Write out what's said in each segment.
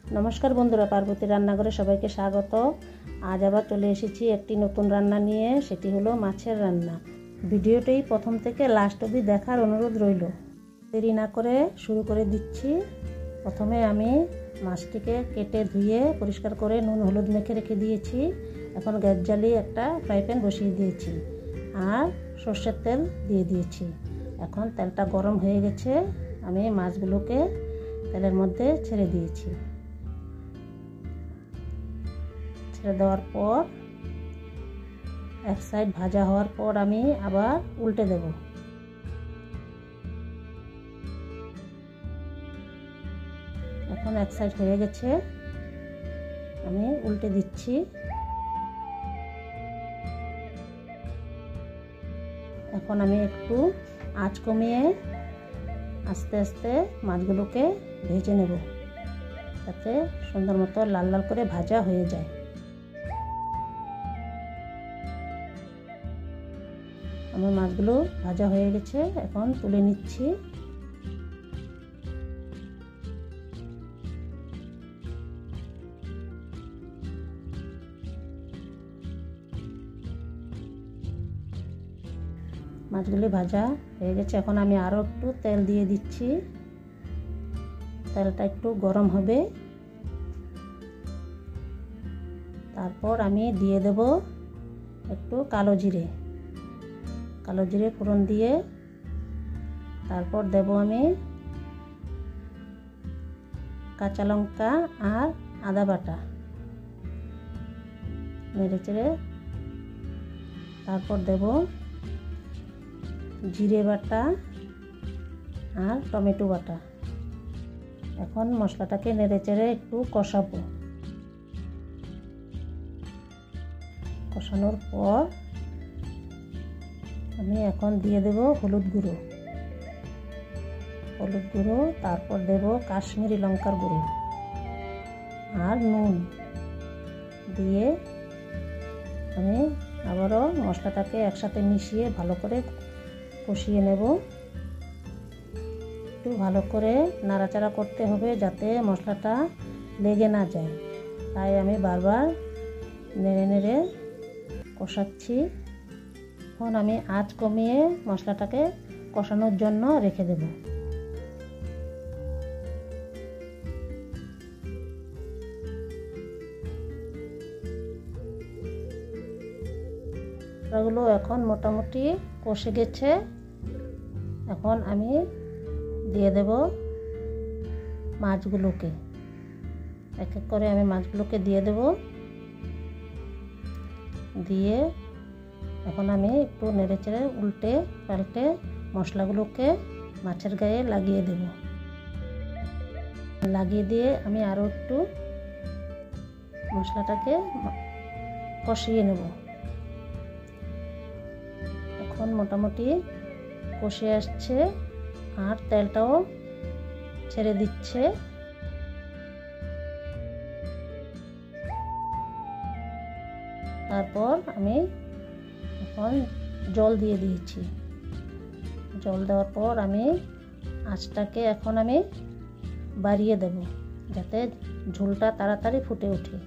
नमस्कार बंधुरा पार्वती रान्नाघरे सबाइके स्वागत। आज आबार चले एसेछि एकटी नतून रान्ना निये, सेटी हलो माछेर रान्ना। भिडियोटी प्रथम थेके लास्ट अब्दि देखार अनुरोध रइल। देरी ना करे शुरू करे दिচ্ছি। प्रथमे आमी माछटिके केटे धुए परिष्कार करे नुन हलुद मेखे रेखे दिएछि। एखन ग्यास জ্বালিয়ে একটা फ्राई पैन बसिए दिएछि और सर्षेर तेल दिए दिएछि। एखन तेलटा गरम हये गेছে, आमी माछगुलोके तेलेर मধ্যে ছেড়ে দিয়েছি। ছেড়ে দেওয়ার পর এক সাইড ভাজা হওয়ার পর আমি আবার উল্টে দেব। এখন এক সাইড হয়ে গেছে, আমি উল্টে দিচ্ছি। এখন আমি একটু আঁচ কমিয়ে আস্তে আস্তে মাছগুলোকে ভেজে নেব, যাতে সুন্দর মতো লাল লাল করে ভাজা হয়ে যায়। আমার মাছগুলো ভাজা হয়ে গেছে, এখন তুলে নিচ্ছি। মাছগুলো ভাজা হয়ে গেছে, এখন আমি আরও একটু তেল দিয়ে দিচ্ছি। তেলটা একটু গরম হবে, তারপর আমি দিয়ে দেব একটু কালো জিরে ফোড়ন দিয়ে, তারপর দেব আমি কাঁচা লঙ্কা আর আদা বাটা নেড়ে চেড়ে, তারপর দেব জিরে বাটা আর টমেটো বাটা। এখন মশলাটাকে নেড়ে চেড়ে একটু কষাবো। কষানোর পর আমি এখন দিয়ে দেব হলুদ গুঁড়ো, তারপর দেব কাশ্মীরি লঙ্কার গুঁড়ো আর নুন দিয়ে আমি আবারও মশলাটাকে একসাথে মিশিয়ে ভালো করে কষিয়ে নেব। একটু ভালো করে নাড়াচাড়া করতে হবে যাতে মশলাটা লেগে না যায়, তাই আমি বারবার নেড়ে নেড়ে কষাচ্ছি। এখন আমি আঁচ কমিয়ে মশলাটাকে কষানোর জন্য রেখে দেব। মশলাগুলো এখন মোটামুটি কষে গেছে। এখন আমি দিয়ে দেব মাছগুলোকে, এক এক করে আমি মাছগুলোকে দিয়ে দেব। দিয়ে এখন আমি একটু নেড়ে চেড়ে উল্টে পাল্টে মশলাগুলোকে মাছের গায়ে লাগিয়ে দেব। লাগিয়ে দিয়ে আমি আরও একটু মশলাটাকে কষিয়ে নেব। এখন মোটামুটি কষে আসছে আর তেলটাও ছেড়ে দিচ্ছে। তারপর আমি এখন জল দিয়ে দিয়েছি। জল দেওয়ার পর আমি আঁচটাকে এখন আমি বাড়িয়ে দেব, যাতে ঝোলটা তাড়াতাড়ি ফুটে ওঠে।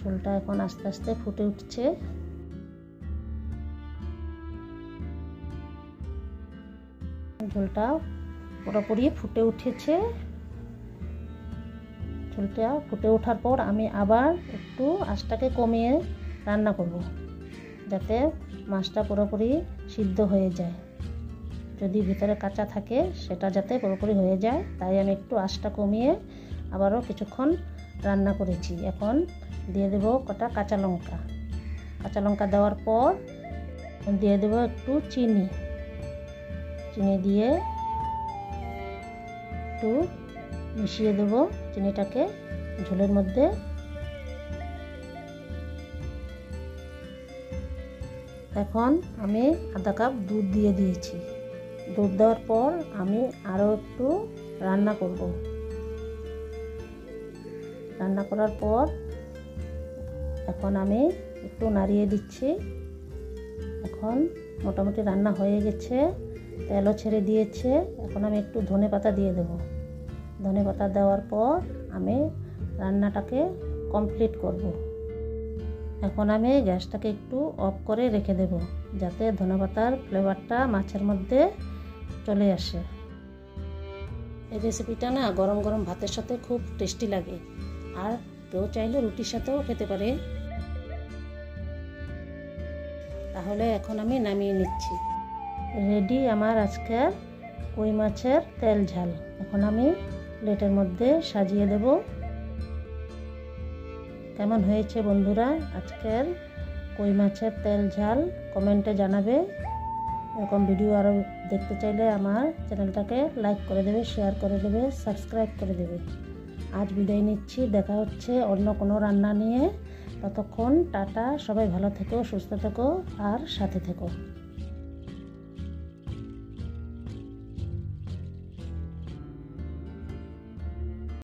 ঝোলটা এখন আস্তে আস্তে ফুটে উঠছে। ঝোলটা পুরোপুরি ফুটে উঠেছে। ঝোলটা ফুটে ওঠার পর আমি আবার একটু আঁচটাকে কমিয়ে রান্না করব, যাতে মাছটা পুরোপুরি সিদ্ধ হয়ে যায়। যদি ভিতরে কাঁচা থাকে সেটা যাতে পুরোপুরি হয়ে যায়, তাই আমি একটু আঁচটা কমিয়ে আবারও কিছুক্ষণ রান্না করেছি। এখন দিয়ে দেব কটা কাঁচা লঙ্কা দেওয়ার পর দিয়ে দেব একটু চিনি দিয়ে একটু মিশিয়ে দেব চিনিটাকে ঝোলের মধ্যে। এখন আমি আধা কাপ দুধ দিয়ে দিয়েছি। দুধ দেওয়ার পর আমি আরও একটু রান্না করব। রান্না করার পর এখন আমি একটু নাড়িয়ে দিচ্ছি। এখন মোটামুটি রান্না হয়ে গেছে, তেলও ছেড়ে দিয়েছে। এখন আমি একটু ধনেপাতা দিয়ে দেব। ধনেপাতা দেওয়ার পর আমি রান্নাটাকে কমপ্লিট করব। এখন আমি গ্যাসটাকে একটু অফ করে রেখে দেব, যাতে ধনেপাতার ফ্লেভারটা মাছের মধ্যে চলে আসে। এই রেসিপিটা না গরম গরম ভাতের সাথে খুব টেস্টি লাগে, আর কেউ চাইলে রুটির সাথেও খেতে পারে। তাহলে এখন আমি নামিয়ে নিচ্ছি। রেডি আমার আজকের কই মাছের তেল ঝাল। এখন আমি প্লেটের মধ্যে সাজিয়ে দেব। কেমন হয়েছে বন্ধুরা আজকের কই মাছের তেল ঝাল? কমেন্টে জানাবে। এরকম ভিডিও আরও দেখতে চাইলে আমার চ্যানেলটাকে লাইক করে দেবে, শেয়ার করে দেবে, সাবস্ক্রাইব করে দেবে। আজ বিদায় নিচ্ছি, দেখা হচ্ছে অন্য কোনো রান্না নিয়ে। ততক্ষণ টাটা, সবাই ভালো থেকো, সুস্থ থেকো আর সাথে থেকো।